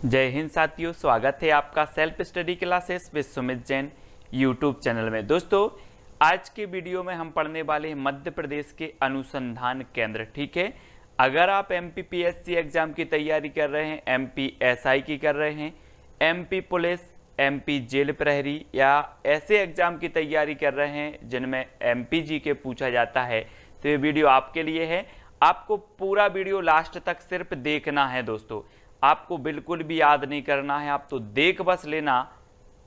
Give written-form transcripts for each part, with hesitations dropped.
जय हिंद साथियों, स्वागत है आपका self study classes with Sumit Jain YouTube channel में। दोस्तों, आज के वीडियो में हम पढ़ने वाले हैं मध्य प्रदेश के अनुसंधान केंद्र। ठीक है, अगर आप एमपीपीएससी एग्जाम की तैयारी कर रहे हैं, एमपीएसआई की कर रहे हैं, एमपी पुलिस, एमपी जेल प्रहरी या ऐसे एग्जाम की तैयारी कर रहे हैं जिनमें एमपीजी के पूछा जाता है, तो ये वीडियो आपके लिए है। आपको पूरा वीडियो लास्ट तक सिर्फ देखना है दोस्तों, आपको बिल्कुल भी याद नहीं करना है, आप तो देख बस लेना,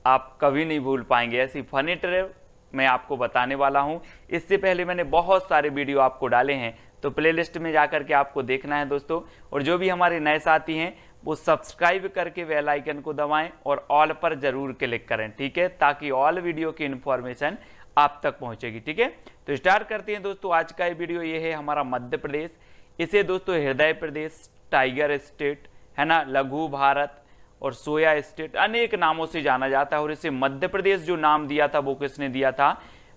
आप कभी नहीं भूल पाएंगे। ऐसी फनी ट्रिक मैं आपको बताने वाला हूं। इससे पहले मैंने बहुत सारे वीडियो आपको डाले हैं, तो प्लेलिस्ट में जाकर के आपको देखना है दोस्तों। और जो भी हमारे नए साथी हैं वो सब्सक्राइब करके बेल आइकन को दबाएं और ऑल पर जरूर क्लिक करें, ठीक है, ताकि ऑल वीडियो की इंफॉर्मेशन आप तक पहुंचेगी। ठीक है, तो स्टार्ट करते हैं दोस्तों। आज का ये वीडियो ये है हमारा मध्य प्रदेश। इसे दोस्तों हृदय प्रदेश, टाइगर स्टेट है ना, लघु भारत और सोया स्टेट अनेक नामों से जाना जाता है। और इसे मध्य प्रदेश जो नाम दिया था वो किसने दिया था?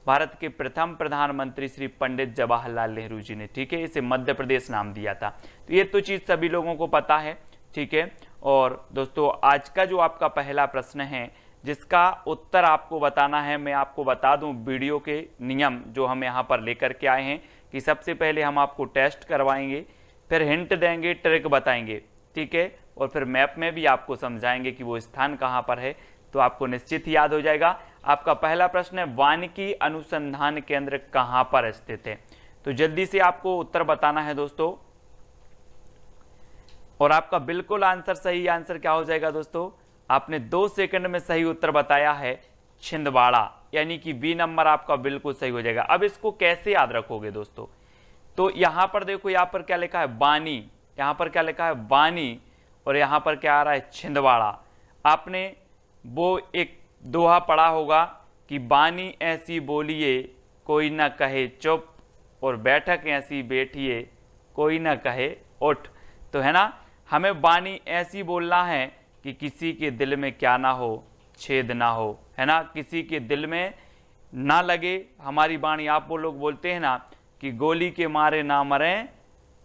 भारत के प्रथम प्रधानमंत्री श्री पंडित जवाहरलाल नेहरू जी ने। ठीक है, इसे मध्य प्रदेश नाम दिया था। तो ये तो चीज सभी लोगों को पता है। ठीक है, और दोस्तों आज का जो आपका पहला प्रश्न है जिसका उत्तर आपको बताना है, मैं आपको बता दूं वीडियो के नियम जो हम यहाँ पर लेकर के आए हैं कि सबसे पहले हम आपको टेस्ट करवाएंगे, फिर हिंट देंगे, ट्रिक बताएंगे, ठीक है, और फिर मैप में भी आपको समझाएंगे कि वो स्थान कहाँ पर है, तो आपको निश्चित ही याद हो जाएगा। आपका पहला प्रश्न है वानिकी अनुसंधान केंद्र कहाँ पर स्थित है? तो जल्दी से आपको उत्तर बताना है दोस्तों, और आपका बिल्कुल आंसर सही आंसर क्या हो जाएगा दोस्तों? आपने 2 सेकंड में सही उत्तर बताया है छिंदवाड़ा, यानी कि बी नंबर आपका बिल्कुल सही हो जाएगा। अब इसको कैसे याद रखोगे दोस्तों? तो यहां पर देखो, यहां पर क्या लिखा है? बानी, यहां पर क्या लिखा है? बानी, और यहां पर क्या आ रहा है? छिंदवाड़ा। आपने वो एक दोहा पढ़ा होगा कि बानी ऐसी बोलिए कोई ना कहे चुप, और बैठक ऐसी बैठिए कोई ना कहे उठ। तो है ना, हमें बानी ऐसी बोलना है कि किसी के दिल में क्या ना हो, छेद ना हो, है ना, किसी के दिल में ना लगे हमारी बाणी। आप वो लोग बोलते हैं ना कि गोली के मारे ना मरें,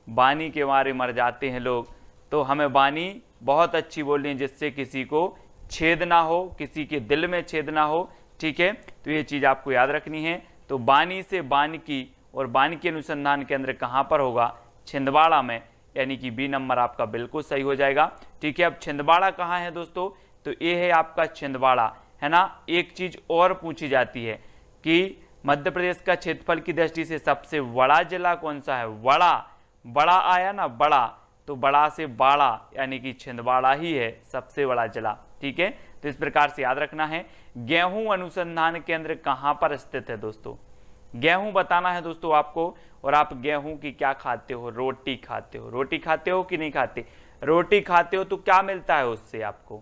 बानी के मारे मर जाते हैं लोग। तो हमें बानी बहुत अच्छी बोलनी है जिससे किसी को छेद ना हो, किसी के दिल में छेद ना हो। ठीक है, तो ये चीज आपको याद रखनी है। तो बानी से बानिकी, और बानिकी अनुसंधान केंद्र कहाँ पर होगा? छिंदवाड़ा में, यानी कि बी नंबर आपका बिल्कुल सही हो जाएगा। ठीक है, अब छिंदवाड़ा कहाँ है दोस्तों? तो ये है आपका छिंदवाड़ा, है ना। एक चीज और पूछी जाती है कि मध्य प्रदेश का क्षेत्रफल की दृष्टि से सबसे बड़ा जिला कौन सा है? बड़ा आया ना, बड़ा, तो बड़ा से बाड़ा, यानी कि छिंदवाड़ा ही है सबसे बड़ा जिला। ठीक है, तो इस प्रकार से याद रखना है। गेहूं अनुसंधान केंद्र कहां पर स्थित है दोस्तों? गेहूं बताना है दोस्तों आपको। और आप गेहूं की क्या खाते हो? रोटी खाते हो। रोटी खाते हो कि नहीं खाते? रोटी खाते हो तो क्या मिलता है उससे? आपको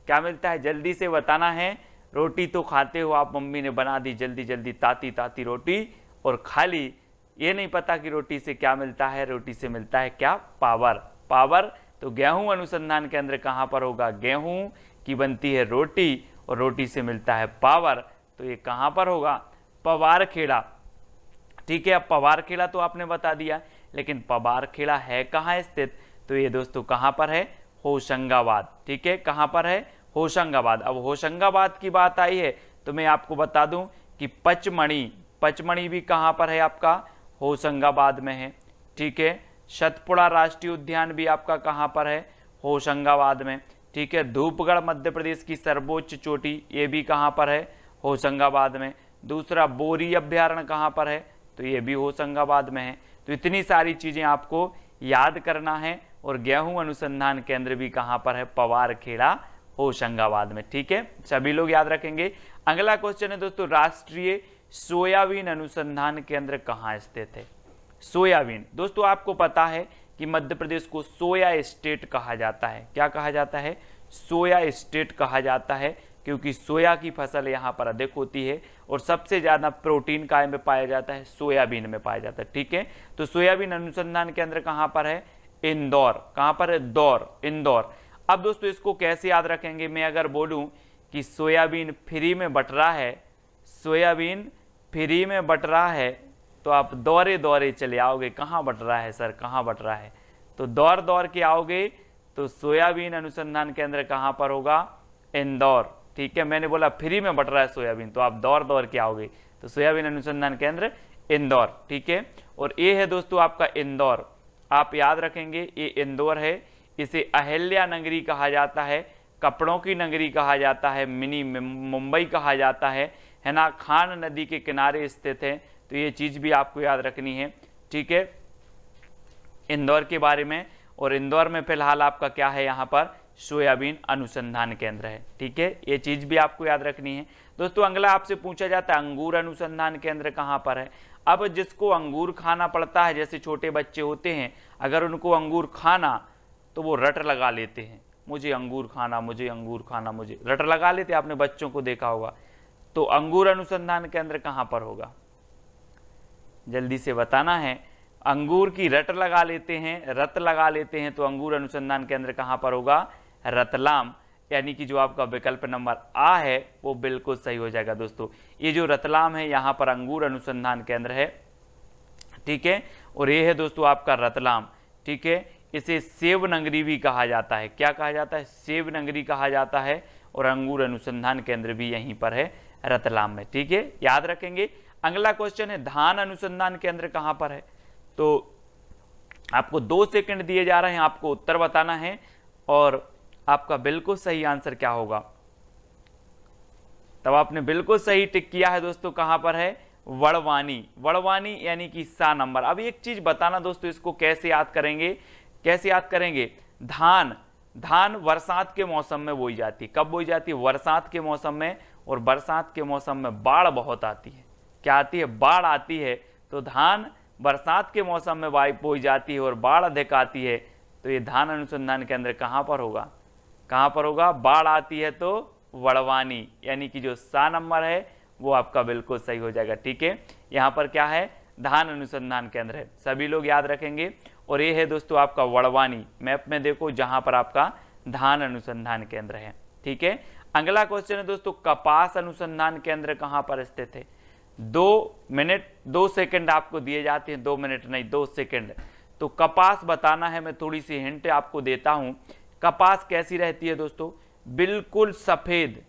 क्या मिलता है? जल्दी से बताना है। रोटी तो खाते हो आप, मम्मी ने बना दी जल्दी जल्दी ताती ताती रोटी और खा ली। ये नहीं पता कि रोटी से क्या मिलता है? रोटी से मिलता है क्या? पावर। पावर। तो गेहूं अनुसंधान केंद्र कहां पर होगा? गेहूं की बनती है रोटी और रोटी से मिलता है पावर, तो ये कहां पर होगा? पवारखेड़ा। ठीक है, अब पवारखेड़ा तो आपने बता दिया, लेकिन पवारखेड़ा है कहां स्थित? तो ये दोस्तों कहां पर है? होशंगाबाद। ठीक है, कहां पर है? होशंगाबाद। अब होशंगाबाद की बात आई है तो मैं आपको बता दूं कि पचमणी भी कहां पर है? आपका होशंगाबाद में है। ठीक है, सतपुड़ा राष्ट्रीय उद्यान भी आपका कहां पर है? होशंगाबाद में। ठीक है, धूपगढ़ मध्य प्रदेश की सर्वोच्च चोटी, ये भी कहां पर है? होशंगाबाद में। दूसरा बोरी अभ्यारण्य कहां पर है? तो ये भी होशंगाबाद में है। तो इतनी सारी चीजें आपको याद करना है। और गेहूं अनुसंधान केंद्र भी कहां पर है? पवारखेड़ा, होशंगाबाद में। ठीक है, सभी लोग याद रखेंगे। अगला क्वेश्चन है दोस्तों, राष्ट्रीय सोयाबीन अनुसंधान केंद्र कहां स्थित है? सोयाबीन दोस्तों आपको पता है कि मध्य प्रदेश को सोया स्टेट कहा जाता है। क्या कहा जाता है? सोया स्टेट कहा जाता है, क्योंकि सोया की फसल यहाँ पर अधिक होती है और सबसे ज्यादा प्रोटीन काय में पाया जाता है? सोयाबीन में पाया जाता है। ठीक है, तो सोयाबीन अनुसंधान केंद्र कहाँ पर है? इंदौर। कहाँ पर है? इंदौर। अब दोस्तों इसको कैसे याद रखेंगे? मैं अगर बोलूं कि सोयाबीन फ्री में बट रहा है, सोयाबीन फ्री में बट रहा है, तो आप दौरे दौरे चले आओगे। कहाँ बट रहा है सर, कहाँ बट रहा है? तो दौड़ दौड़ के आओगे तो सोयाबीन अनुसंधान केंद्र कहाँ पर होगा? इंदौर। ठीक है, मैंने बोला फ्री में बट रहा है सोयाबीन, तो आप दौड़ दौड़ के आओगे, तो सोयाबीन अनुसंधान केंद्र इंदौर। ठीक है, और ये है दोस्तों आपका इंदौर, आप याद रखेंगे ये इंदौर है। इसे अहिल्या नगरी कहा जाता है, कपड़ों की नगरी कहा जाता है, मिनी मुंबई कहा जाता है ना, खान नदी के किनारे स्थित है, तो ये चीज भी आपको याद रखनी है। ठीक है, इंदौर के बारे में, और इंदौर में फिलहाल आपका क्या है, यहाँ पर सोयाबीन अनुसंधान केंद्र है। ठीक है, ये चीज भी आपको याद रखनी है। दोस्तों अगला आपसे पूछा जाता है अंगूर अनुसंधान केंद्र कहाँ पर है। अब जिसको अंगूर खाना पड़ता है, जैसे छोटे बच्चे होते हैं, अगर उनको अंगूर खाना तो वो रट लगा लेते हैं, मुझे अंगूर खाना, मुझे अंगूर खाना, मुझे रट लगा लेते, आपने बच्चों को देखा होगा। तो अंगूर अनुसंधान केंद्र कहाँ पर होगा? जल्दी से बताना है। अंगूर की रट लगा लेते हैं, रत लगा लेते हैं, तो अंगूर अनुसंधान केंद्र कहाँ पर होगा? रतलाम। यानी कि जो आपका विकल्प नंबर आ है वो बिल्कुल सही हो जाएगा दोस्तों। ये जो रतलाम है यहाँ पर अंगूर अनुसंधान केंद्र है। ठीक है, और ये है दोस्तों आपका रतलाम। ठीक है, इसे सेब नगरी भी कहा जाता है। क्या कहा जाता है? सेब नगरी कहा जाता है, और अंगूर अनुसंधान केंद्र भी यहीं पर है, रतलाम में। ठीक है, याद रखेंगे। अगला क्वेश्चन है धान अनुसंधान केंद्र कहाँ पर है। तो आपको 2 सेकंड दिए जा रहे हैं, आपको उत्तर बताना है, और आपका बिल्कुल सही आंसर क्या होगा। तब आपने बिल्कुल सही टिक किया है दोस्तों। कहां पर है? वड़वानी। वड़वानी यानी कि सा नंबर। अब एक चीज बताना दोस्तों, इसको कैसे याद करेंगे, कैसे याद करेंगे? धान, धान बरसात के मौसम में बोई जाती है। कब बोई जाती है? बरसात के मौसम में, और बरसात के मौसम में बाढ़ बहुत आती है। क्या आती है? बाढ़ आती है। तो धान बरसात के मौसम में बोई जाती है और बाढ़ अधिक आती है, तो ये धान अनुसंधान केंद्र कहां पर होगा? कहां पर होगा? बाढ़ आती है तो वड़वानी, यानी कि जो सा नंबर है वो आपका बिल्कुल सही हो जाएगा। ठीक है, यहाँ पर क्या है? धान अनुसंधान केंद्र है, सभी लोग याद रखेंगे। और ये है दोस्तों आपका वड़वानी, मैप में देखो जहां पर आपका धान अनुसंधान केंद्र है। ठीक है, अगला क्वेश्चन है दोस्तों कपास अनुसंधान केंद्र कहां पर स्थित है। 2 मिनट 2 सेकंड आपको दिए जाते हैं, 2 मिनट नहीं 2 सेकंड। तो कपास बताना है, मैं थोड़ी सी हिंट आपको देता हूं। कपास कैसी रहती है दोस्तों? बिल्कुल सफेद,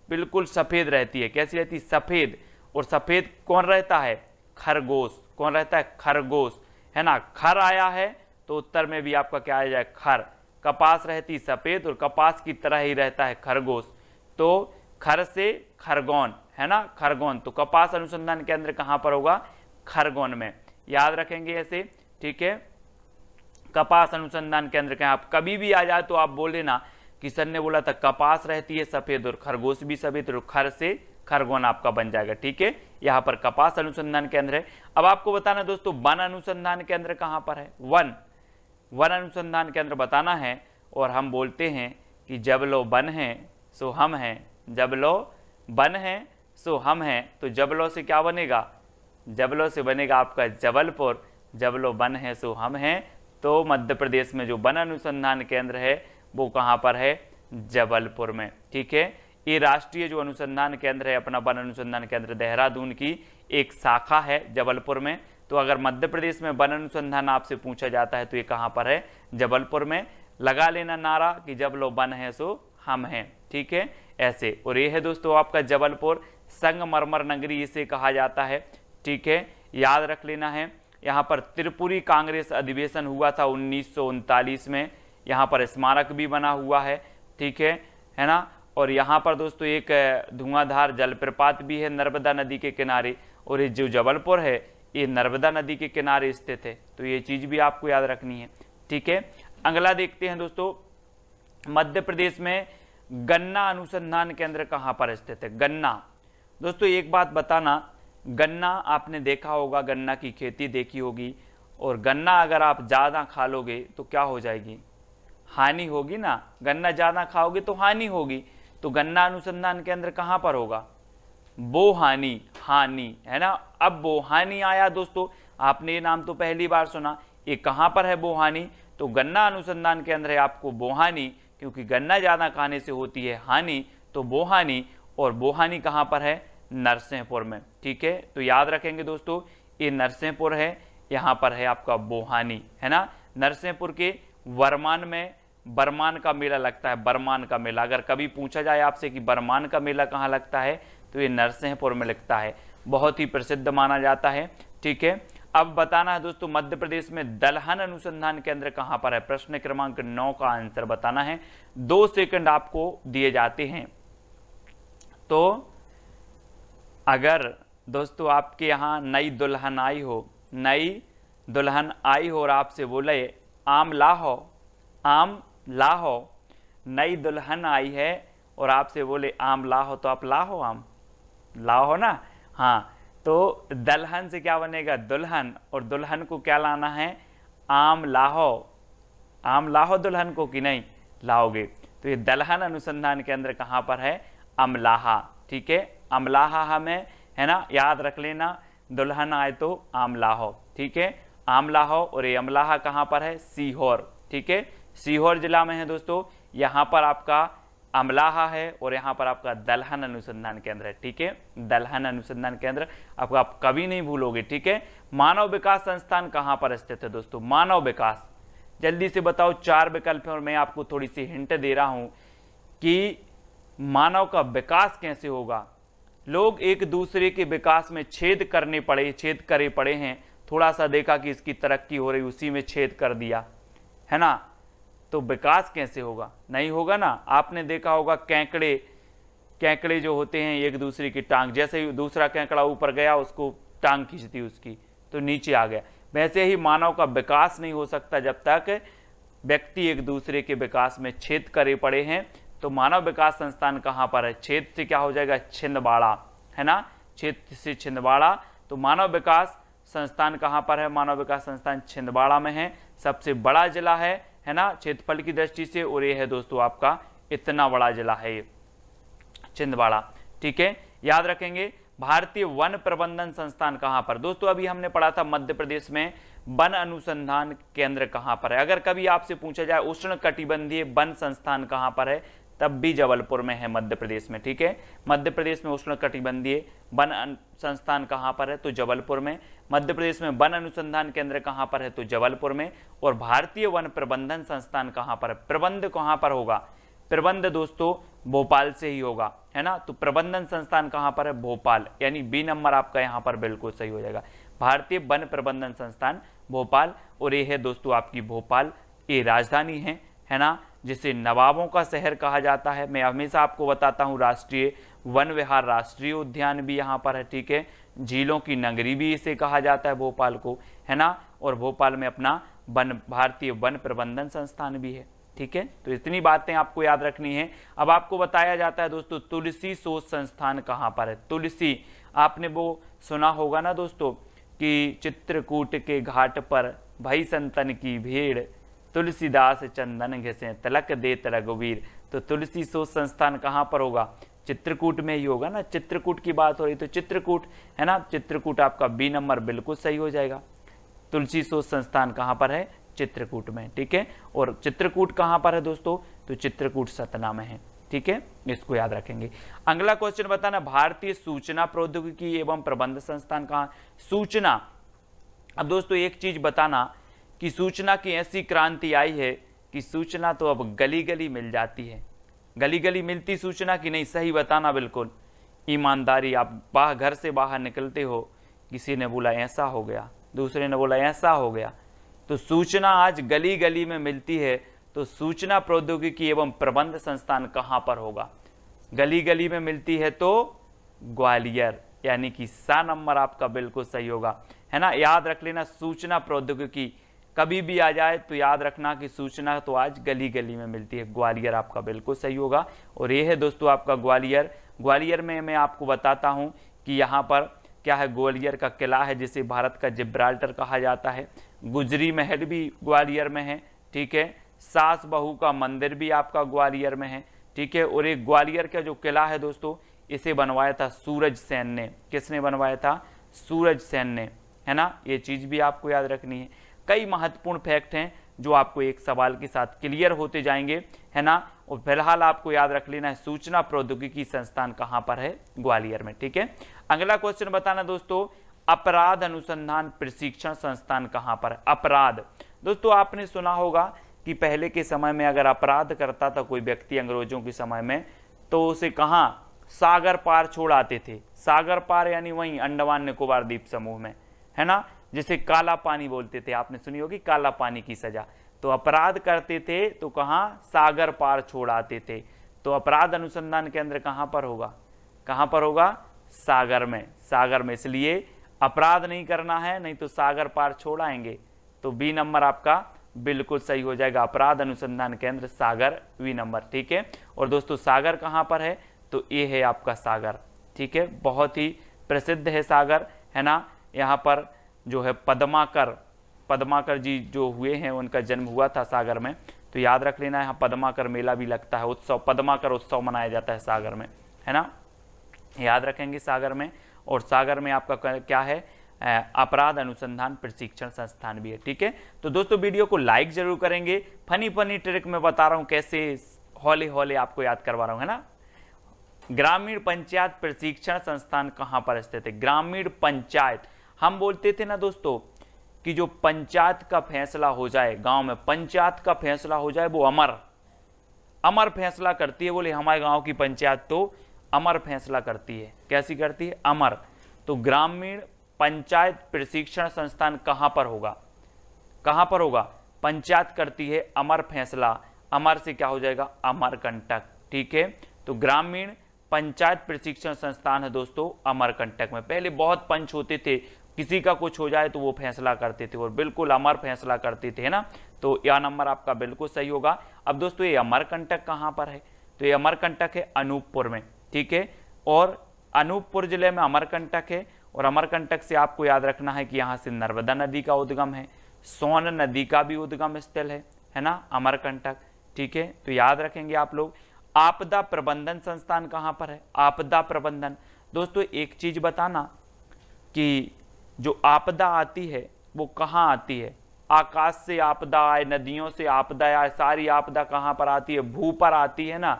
बिल्कुल सफेद रहती है। कैसी रहती है? सफेद। और सफेद कौन रहता है? खरगोश। कौन रहता है? खरगोश, है ना। खर आया है तो उत्तर में भी आपका क्या आ जाए? खर। कपास रहती सफेद और कपास की तरह ही रहता है खरगोश, तो खर से खरगोन, है ना, खरगोन। तो कपास अनुसंधान केंद्र कहां पर होगा? खरगोन में। याद रखेंगे ऐसे। ठीक है, कपास अनुसंधान केंद्र का आप कभी भी आ जाए तो आप बोल देना कि सर ने बोला था कपास रहती है सफेद और खरगोश भी सफेद, और खर से खरगोन आपका बन जाएगा। ठीक है, यहाँ पर कपास अनुसंधान केंद्र है। अब आपको बताना दोस्तों वन अनुसंधान केंद्र कहां पर है? वन, वन अनुसंधान केंद्र बताना है। और हम बोलते हैं कि जब लो वन है सो हम हैं, जब लो वन है सो हम हैं। तो जबलो से क्या बनेगा? जबलो से बनेगा आपका जबलपुर। जबलो वन है सो हम हैं। तो मध्य प्रदेश में जो वन अनुसंधान केंद्र है वो कहाँ पर है? जबलपुर में। ठीक है, ये राष्ट्रीय जो अनुसंधान केंद्र है अपना वन अनुसंधान केंद्र देहरादून की एक शाखा है जबलपुर में। तो अगर मध्य प्रदेश में वन अनुसंधान आपसे पूछा जाता है तो ये कहाँ पर है? जबलपुर में। लगा लेना नारा कि जब लो वन है सो हम हैं। ठीक है, ऐसे। और ये है दोस्तों आपका जबलपुर, संगमरमर नगरी इसे कहा जाता है। ठीक है, याद रख लेना है। यहाँ पर त्रिपुरी कांग्रेस अधिवेशन हुआ था 1939 में, यहाँ पर स्मारक भी बना हुआ है। ठीक है ना। और यहाँ पर दोस्तों एक धुआंधार जलप्रपात भी है नर्मदा नदी के किनारे, और ये जो जबलपुर है ये नर्मदा नदी के किनारे स्थित है। तो ये चीज भी आपको याद रखनी है। ठीक है, अगला देखते हैं दोस्तों, मध्य प्रदेश में गन्ना अनुसंधान केंद्र कहाँ पर स्थित है? गन्ना। दोस्तों एक बात बताना, गन्ना आपने देखा होगा, गन्ना की खेती देखी होगी, और गन्ना अगर आप ज़्यादा खा लोगे तो क्या हो जाएगी? हानि होगी ना। गन्ना ज़्यादा खाओगे तो हानि होगी। तो गन्ना अनुसंधान केंद्र कहाँ पर होगा? बोहानी, हानि, है ना। अब बोहानी आया दोस्तों, आपने ये नाम तो पहली बार सुना। ये कहाँ पर है बोहानी? तो गन्ना अनुसंधान केंद्र है आपको बोहानी, क्योंकि गन्ना ज़्यादा खाने से होती है हानि, तो बोहानी। और बोहानी कहाँ पर है? नरसिंहपुर में। ठीक है, तो याद रखेंगे दोस्तों ये नरसिंहपुर है, यहाँ पर है आपका बोहानी, है ना। नरसिंहपुर के वर्मान में बरमान का मेला लगता है, बरमान का मेला। अगर कभी पूछा जाए आपसे कि बरमान का मेला कहाँ लगता है, तो ये नरसिंहपुर में लगता है, बहुत ही प्रसिद्ध माना जाता है। ठीक है, अब बताना है दोस्तों मध्य प्रदेश में दलहन अनुसंधान केंद्र कहां पर है। प्रश्न क्रमांक 9 का आंसर बताना है, 2 सेकंड आपको दिए जाते हैं। तो अगर दोस्तों आपके यहां नई दुल्हन आई हो, नई दुल्हन आई हो और आपसे बोले आम लाहो, आम लाहो, नई दुल्हन आई है और आपसे बोले आम लाहो, तो आप लाहो, आम लाहो ना। हाँ, तो दलहन से क्या बनेगा, दुल्हन, और दुल्हन को क्या लाना है, आम लाहो। आम लाहो दुल्हन को कि नहीं लाओगे। तो ये दलहन अनुसंधान केंद्र कहाँ पर है, अमलाहा। ठीक है, अमलाहा हमें है ना याद रख लेना, दुल्हन आए तो आम लाहो। ठीक है, आम लाहो, और ये अमलाहा कहाँ पर है, सीहोर। ठीक है, सीहोर जिला में है दोस्तों। यहाँ पर आपका अमलाहा है और यहाँ पर आपका दलहन अनुसंधान केंद्र है। ठीक है, दलहन अनुसंधान केंद्र आपको आप कभी नहीं भूलोगे। ठीक है, मानव विकास संस्थान कहाँ पर स्थित है दोस्तों, मानव विकास, जल्दी से बताओ, 4 विकल्प हैं और मैं आपको थोड़ी सी हिंट दे रहा हूं कि मानव का विकास कैसे होगा। लोग एक दूसरे के विकास में छेद करे पड़े हैं, थोड़ा सा देखा कि इसकी तरक्की हो रही, उसी में छेद कर दिया, है ना, तो विकास कैसे होगा, नहीं होगा ना। आपने देखा होगा केकड़े जो होते हैं एक दूसरे की टांग, जैसे ही दूसरा केकड़ा ऊपर गया उसको टांग खींचती उसकी, तो नीचे आ गया। वैसे ही मानव का विकास नहीं हो सकता जब तक व्यक्ति एक दूसरे के विकास में छेद करे पड़े हैं। तो मानव विकास संस्थान कहाँ पर है, छेद से क्या हो जाएगा, छिंदवाड़ा, है ना, छेद से छिंदवाड़ा। तो मानव विकास संस्थान कहाँ पर है, मानव विकास संस्थान छिंदवाड़ा में है, सबसे बड़ा जिला है ना, क्षेत्रफल की दृष्टि से, और ये है दोस्तों आपका इतना बड़ा जिला है ये छिंदवाड़ा। ठीक है, याद रखेंगे। भारतीय वन प्रबंधन संस्थान कहां पर, दोस्तों अभी हमने पढ़ा था मध्य प्रदेश में वन अनुसंधान केंद्र कहां पर है। अगर कभी आपसे पूछा जाए उष्ण कटिबंधीय वन संस्थान कहां पर है, तब भी जबलपुर में है मध्य प्रदेश में। ठीक है, मध्य प्रदेश में उष्ण कटिबंधीय वन संस्थान कहां पर है, तो जबलपुर में। मध्य प्रदेश में वन अनुसंधान केंद्र कहां पर है, तो जबलपुर में। और भारतीय वन प्रबंधन संस्थान कहां पर है, प्रबंध कहां पर होगा, प्रबंध दोस्तों भोपाल से ही होगा, है ना। तो प्रबंधन संस्थान कहां पर है, भोपाल, यानी बी नंबर आपका यहां पर बिल्कुल सही हो जाएगा, भारतीय वन प्रबंधन संस्थान भोपाल। और ये है दोस्तों आपकी भोपाल, ये राजधानी है ना, जिसे नवाबों का शहर कहा जाता है। मैं हमेशा आपको बताता हूँ राष्ट्रीय वन विहार राष्ट्रीय उद्यान भी यहाँ पर है। ठीक है, झीलों की नगरी भी इसे कहा जाता है भोपाल को, है ना। और भोपाल में अपना भारतीय वन प्रबंधन संस्थान भी है। ठीक है, तो इतनी बातें आपको याद रखनी है। अब आपको बताया जाता है दोस्तों तुलसी शोध संस्थान कहाँ पर है। तुलसी, आपने वो सुना होगा ना दोस्तों कि चित्रकूट के घाट पर भई संतन की भीड़, तुलसीदास चंदन घिसे तिलक देत रघुवीर। तो तुलसी शोध संस्थान कहाँ पर होगा, चित्रकूट में ही होगा ना। चित्रकूट की बात हो रही तो चित्रकूट, है ना, चित्रकूट आपका बी नंबर बिल्कुल सही हो जाएगा। तुलसी शोध संस्थान कहाँ पर है, चित्रकूट में। ठीक है, और चित्रकूट कहाँ पर है दोस्तों, तो चित्रकूट सतना में है। ठीक है, इसको याद रखेंगे। अगला क्वेश्चन बताना, भारतीय सूचना प्रौद्योगिकी एवं प्रबंध संस्थान कहाँ, सूचना। अब दोस्तों एक चीज बताना कि सूचना की ऐसी क्रांति आई है कि सूचना तो अब गली गली मिल जाती है। गली गली मिलती सूचना की नहीं, सही बताना बिल्कुल ईमानदारी। आप घर से बाहर निकलते हो, किसी ने बोला ऐसा हो गया, दूसरे ने बोला ऐसा हो गया, तो सूचना आज गली गली में मिलती है। तो सूचना प्रौद्योगिकी एवं प्रबंध संस्थान कहाँ पर होगा, गली गली में मिलती है तो ग्वालियर, यानी कि सा नंबर आपका बिल्कुल सही होगा, है ना। याद रख लेना, सूचना प्रौद्योगिकी कभी भी आ जाए तो याद रखना कि सूचना तो आज गली गली में मिलती है, ग्वालियर आपका बिल्कुल सही होगा। और ये है दोस्तों आपका ग्वालियर। ग्वालियर में मैं आपको बताता हूँ कि यहाँ पर क्या है, ग्वालियर का किला है जिसे भारत का जिब्राल्टर कहा जाता है। गुजरी महल भी ग्वालियर में है। ठीक है, सास बहू का मंदिर भी आपका ग्वालियर में है। ठीक है, और एक ग्वालियर का जो किला है दोस्तों, इसे बनवाया था सूरज सेन ने। किसने बनवाया था, सूरज सेन ने, है ना। ये चीज भी आपको याद रखनी है। कई महत्वपूर्ण फैक्ट हैं जो आपको एक सवाल के साथ क्लियर होते जाएंगे, है ना। और फिलहाल आपको याद रख लेना है सूचना प्रौद्योगिकी संस्थान कहाँ पर है, ग्वालियर में। ठीक है, अगला क्वेश्चन बताना दोस्तों, अपराध अनुसंधान प्रशिक्षण संस्थान कहाँ पर है। अपराध, दोस्तों आपने सुना होगा कि कि पहले के समय में अगर अपराध करता था कोई व्यक्ति अंग्रेजों के समय में, तो उसे कहाँ सागर पार छोड़ आते थे। सागर पार यानी वहीं अंडमान निकोबार द्वीप समूह में, है ना, जिसे काला पानी बोलते थे, आपने सुनी होगी काला पानी की सजा। तो अपराध करते थे तो कहाँ सागर पार छोड़ आते थे। तो अपराध अनुसंधान केंद्र कहाँ पर होगा, कहाँ पर होगा, सागर में, सागर में। इसलिए अपराध नहीं करना है, नहीं तो सागर पार छोड़ आएंगे। तो बी नंबर आपका बिल्कुल सही हो जाएगा, अपराध अनुसंधान केंद्र सागर, बी नंबर, ठीक है। और दोस्तों सागर कहाँ पर है, तो ये है आपका सागर, ठीक है, बहुत ही प्रसिद्ध है सागर, है ना। यहाँ पर जो है पद्माकर जी जो हुए हैं उनका जन्म हुआ था सागर में, तो याद रख लेना। यहाँ पद्माकर मेला भी लगता है, उत्सव, पद्माकर उत्सव मनाया जाता है सागर में, है ना, याद रखेंगे सागर में। और सागर में आपका क्या है, अपराध अनुसंधान प्रशिक्षण संस्थान भी है, ठीक है। तो दोस्तों वीडियो को लाइक जरूर करेंगे, फनी फनी ट्रिक में बता रहा हूं, कैसे हौले हौले आपको याद करवा रहा हूं, है ना। ग्रामीण पंचायत प्रशिक्षण संस्थान कहां पर स्थित है, ग्रामीण पंचायत। हम बोलते थे ना दोस्तों कि जो पंचायत का फैसला हो जाए, गांव में पंचायत का फैसला हो जाए, वो अमर फैसला करती है। बोले हमारे गांव की पंचायत तो अमर फैसला करती है, कैसी करती है, अमर। तो ग्रामीण पंचायत प्रशिक्षण संस्थान कहां पर होगा, कहां पर होगा, पंचायत करती है अमर फैसला, अमर से क्या हो जाएगा, अमरकंटक, ठीक है। तो ग्रामीण पंचायत प्रशिक्षण संस्थान है दोस्तों अमरकंटक में। पहले बहुत पंच होते थे, किसी का कुछ हो जाए तो वो फैसला करते थे और बिल्कुल अमर फैसला करते थे, है ना। तो यह नंबर आपका बिल्कुल सही होगा। अब दोस्तों ये अमरकंटक कहां पर है, तो ये अमरकंटक है अनूपपुर में, ठीक है। और अनूपपुर जिले में अमरकंटक है। और अमरकंटक से आपको याद रखना है कि यहाँ से नर्मदा नदी का उद्गम है, सोन नदी का भी उद्गम स्थल है ना, अमरकंटक, ठीक है। तो याद रखेंगे आप लोग। आपदा प्रबंधन संस्थान कहाँ पर है, आपदा प्रबंधन। दोस्तों एक चीज बताना कि जो आपदा आती है वो कहाँ आती है, आकाश से आपदा आए, नदियों से आपदा आए, सारी आपदा कहाँ पर आती है, भू पर आती है ना,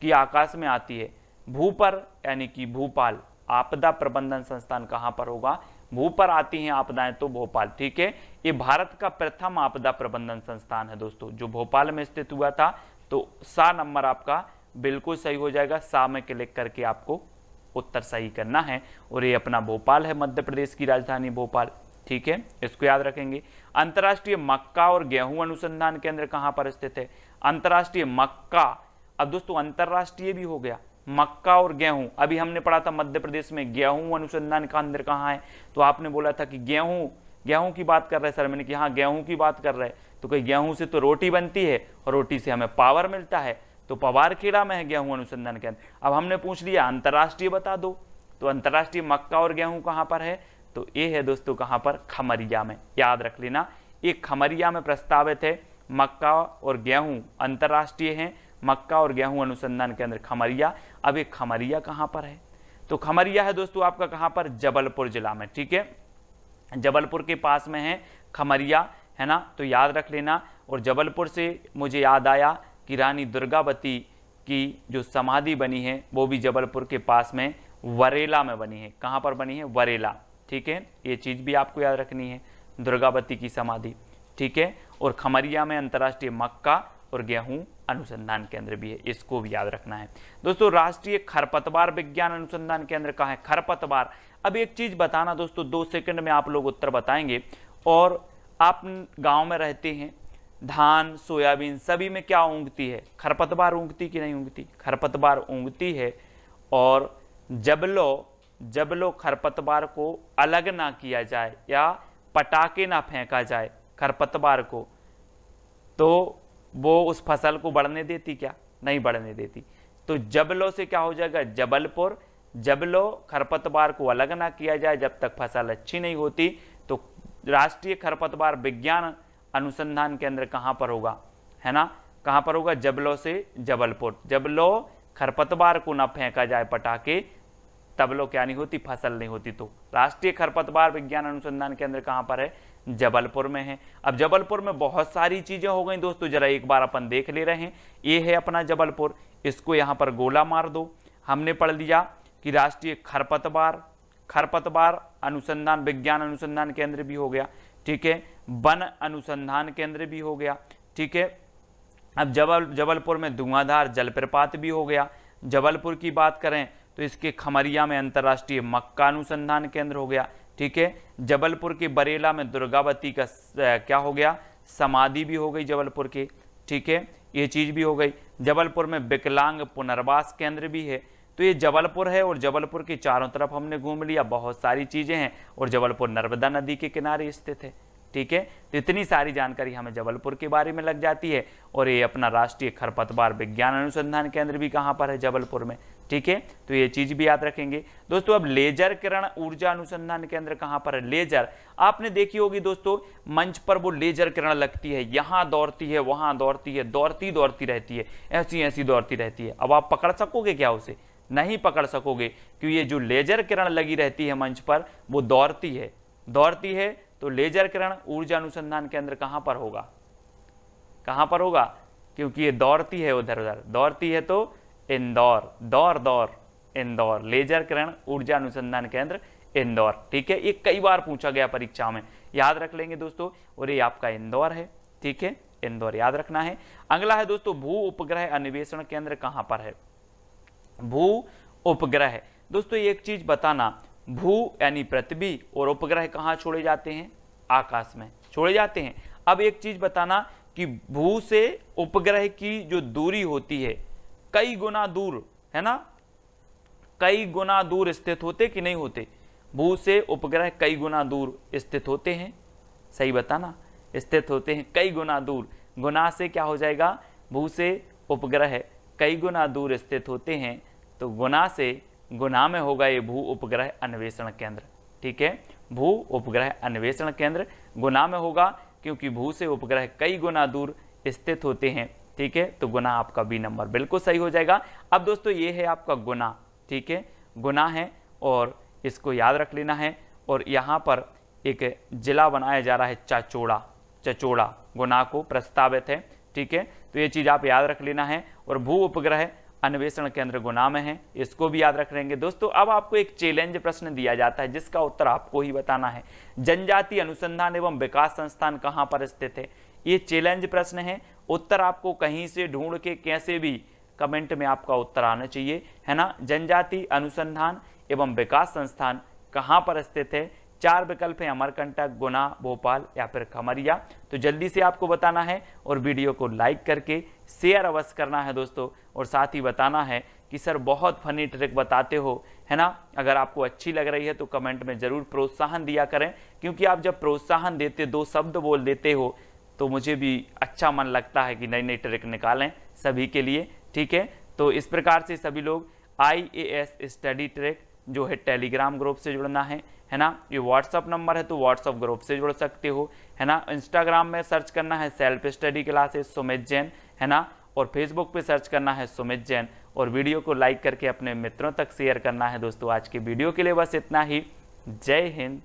कि आकाश में आती है, भू पर, यानी कि भोपाल। आपदा प्रबंधन संस्थान कहां पर होगा, भू पर आती हैं आपदाएं तो भोपाल, ठीक है। ये भारत का प्रथम आपदा प्रबंधन संस्थान है दोस्तों, जो भोपाल में स्थित हुआ था। तो सा नंबर आपका बिल्कुल सही हो जाएगा, सा में क्लिक करके आपको उत्तर सही करना है। और ये अपना भोपाल है, मध्य प्रदेश की राजधानी भोपाल, ठीक है, इसको याद रखेंगे। अंतर्राष्ट्रीय मक्का और गेहूं अनुसंधान केंद्र कहां पर स्थित है, अंतर्राष्ट्रीय मक्का। अब दोस्तों अंतर्राष्ट्रीय भी हो गया, मक्का और गेहूं। अभी हमने पढ़ा था मध्य प्रदेश में गेहूं अनुसंधान केंद्र कहाँ है, तो आपने बोला था कि गेहूं की बात कर रहे सर, मैंने कहा हाँ गेहूं की बात कर रहे, तो कहीं गेहूं से तो रोटी बनती है और रोटी से हमें पावर मिलता है, तो पवारखेड़ा में है गेहूं अनुसंधान केंद्र। अब हमने पूछ लिया अंतर्राष्ट्रीय बता दो, तो अंतर्राष्ट्रीय मक्का और गेहूं कहाँ पर है, तो ये है दोस्तों कहाँ पर, खमरिया में, याद रख लेना। ये खमरिया में प्रस्तावित है, मक्का और गेहूं अंतर्राष्ट्रीय है, मक्का और गेहूं अनुसंधान केंद्र खमरिया। अब ये खमरिया कहां पर है, तो खमरिया है दोस्तों आपका कहां पर, जबलपुर जिला में, ठीक है, जबलपुर के पास में है खमरिया, है ना। तो याद रख लेना। और जबलपुर से मुझे याद आया कि रानी दुर्गावती की जो समाधि बनी है वो भी जबलपुर के पास में वरेला में बनी है, कहां पर बनी है, वरेला, ठीक है। ये चीज भी आपको याद रखनी है, दुर्गावती की समाधि, ठीक है। और खमरिया में अंतर्राष्ट्रीय मक्का और गेहूं अनुसंधान केंद्र भी है, इसको भी याद रखना है दोस्तों। राष्ट्रीय खरपतवार विज्ञान अनुसंधान केंद्र कहाँ है, खरपतवार। अब एक चीज बताना दोस्तों, 2 सेकंड में आप लोग उत्तर बताएंगे। और आप गांव में रहते हैं, धान सोयाबीन सभी में क्या ऊँगती है, खरपतवार ऊँगती कि नहीं ऊँगती, खरपतवार ऊँगती है। और जब लो खरपतवार को अलग ना किया जाए या पटाके ना फेंका जाए खरपतवार को, तो वो उस फसल को बढ़ने देती क्या, नहीं बढ़ने देती। तो जबलो से क्या हो जाएगा, जबलपुर। जबलो खरपतवार को अलग ना किया जाए जब तक फसल अच्छी नहीं होती, तो राष्ट्रीय खरपतवार विज्ञान अनुसंधान केंद्र कहाँ पर होगा, है ना, कहाँ पर होगा, जबलो से जबलपुर। जबलो खरपतवार को ना फेंका जाए पटाके, तब लो क्या नहीं होती, फसल नहीं होती। तो राष्ट्रीय खरपतवार विज्ञान अनुसंधान केंद्र कहाँ पर है, जबलपुर में है। अब जबलपुर में बहुत सारी चीजें हो गई दोस्तों, जरा एक बार अपन देख ले रहे हैं। ये है अपना जबलपुर, इसको यहाँ पर गोला मार दो। हमने पढ़ लिया कि राष्ट्रीय खरपतवार अनुसंधान विज्ञान अनुसंधान केंद्र भी हो गया, ठीक है, वन अनुसंधान केंद्र भी हो गया, ठीक है, अब जबलपुर में धुआंधार जलप्रपात भी हो गया। जबलपुर की बात करें तो इसके खमरिया में अंतर्राष्ट्रीय मक्का अनुसंधान केंद्र हो गया। ठीक है, जबलपुर के बरेला में दुर्गावती का क्या हो गया, समाधि भी हो गई जबलपुर के। ठीक है, ये चीज भी हो गई। जबलपुर में विकलांग पुनर्वास केंद्र भी है। तो ये जबलपुर है और जबलपुर के चारों तरफ हमने घूम लिया, बहुत सारी चीजें हैं और जबलपुर नर्मदा नदी के किनारे स्थित है। ठीक है, तो इतनी सारी जानकारी हमें जबलपुर के बारे में लग जाती है। और ये अपना राष्ट्रीय खरपतवार विज्ञान अनुसंधान केंद्र भी कहाँ पर है, जबलपुर में। ठीक है, तो ये चीज भी याद रखेंगे दोस्तों। अब लेजर किरण ऊर्जा अनुसंधान केंद्र कहाँ पर है। लेजर आपने देखी होगी दोस्तों, मंच पर वो लेजर किरण लगती है, यहाँ दौड़ती है, वहां दौड़ती है, दौड़ती दौड़ती रहती है, ऐसी ऐसी दौड़ती रहती है। अब आप पकड़ सकोगे क्या उसे, नहीं पकड़ सकोगे, क्योंकि ये जो लेजर किरण लगी रहती है मंच पर वो दौड़ती है, दौड़ती है। तो लेजर किरण ऊर्जा अनुसंधान केंद्र कहां पर होगा, कहां पर होगा, क्योंकि ये दौड़ती है उधर उधर, दौड़ती है तो इंदौर, दौर दौर इंदौर, लेजर किरण ऊर्जा अनुसंधान केंद्र इंदौर। ठीक है, ये कई बार पूछा गया परीक्षा में, याद रख लेंगे दोस्तों। और ये आपका इंदौर है। ठीक है, इंदौर याद रखना है। अगला है दोस्तों, भू उपग्रह अन्वेषण केंद्र कहां पर है। भू उपग्रह दोस्तों एक चीज बताना, भू यानी पृथ्वी और उपग्रह कहाँ छोड़े जाते हैं, आकाश में छोड़े जाते हैं। अब एक चीज बताना कि भू से उपग्रह की जो दूरी होती है कई गुना दूर है ना, कई गुना दूर स्थित होते कि नहीं होते, भू से उपग्रह कई गुना दूर स्थित होते हैं, सही बताना, स्थित होते हैं कई गुना दूर। गुना से क्या हो जाएगा, भू से उपग्रह कई गुना दूर स्थित होते हैं, तो गुना से गुना में होगा ये भू उपग्रह अन्वेषण केंद्र। ठीक है, भू उपग्रह अन्वेषण केंद्र गुना में होगा, क्योंकि भू से उपग्रह कई गुना दूर स्थित होते हैं। ठीक है, तो गुना आपका बी नंबर बिल्कुल सही हो जाएगा। अब दोस्तों ये है आपका गुना। ठीक है, गुना है और इसको याद रख लेना है। और यहाँ पर एक जिला बनाया जा रहा है चाचौड़ा, चचौड़ा गुना को प्रस्तावित है। ठीक है, तो ये चीज आप याद रख लेना है। और भू उपग्रह अन्वेषण केंद्र गुना में है, इसको भी याद रख लेंगे दोस्तों। अब आपको एक चैलेंज प्रश्न दिया जाता है जिसका उत्तर आपको ही बताना है। जनजाति अनुसंधान एवं विकास संस्थान कहां पर स्थित है, ये चैलेंज प्रश्न है। उत्तर आपको कहीं से ढूंढ के कैसे भी कमेंट में आपका उत्तर आना चाहिए, है ना। जनजाति अनुसंधान एवं विकास संस्थान कहां पर स्थित है, 4 विकल्प है, अमरकंटक, गुना, भोपाल या फिर खमरिया। तो जल्दी से आपको बताना है और वीडियो को लाइक करके शेयर अवश्य करना है दोस्तों। और साथ ही बताना है कि सर बहुत फनी ट्रिक बताते हो, है ना। अगर आपको अच्छी लग रही है तो कमेंट में जरूर प्रोत्साहन दिया करें, क्योंकि आप जब प्रोत्साहन देते, 2 शब्द बोल देते हो, तो मुझे भी अच्छा मन लगता है कि नई नई ट्रिक निकालें सभी के लिए। ठीक है, तो इस प्रकार से सभी लोग IAS स्टडी ट्रिक जो है टेलीग्राम ग्रुप से जुड़ना है ना। ये व्हाट्सअप नंबर है तो व्हाट्सअप ग्रुप से जुड़ सकते हो, है ना। इंस्टाग्राम में सर्च करना है self study classes Sumit Jain, है ना। और फेसबुक पे सर्च करना है सुमित जैन। और वीडियो को लाइक करके अपने मित्रों तक शेयर करना है दोस्तों। आज के वीडियो के लिए बस इतना ही। जय हिंद,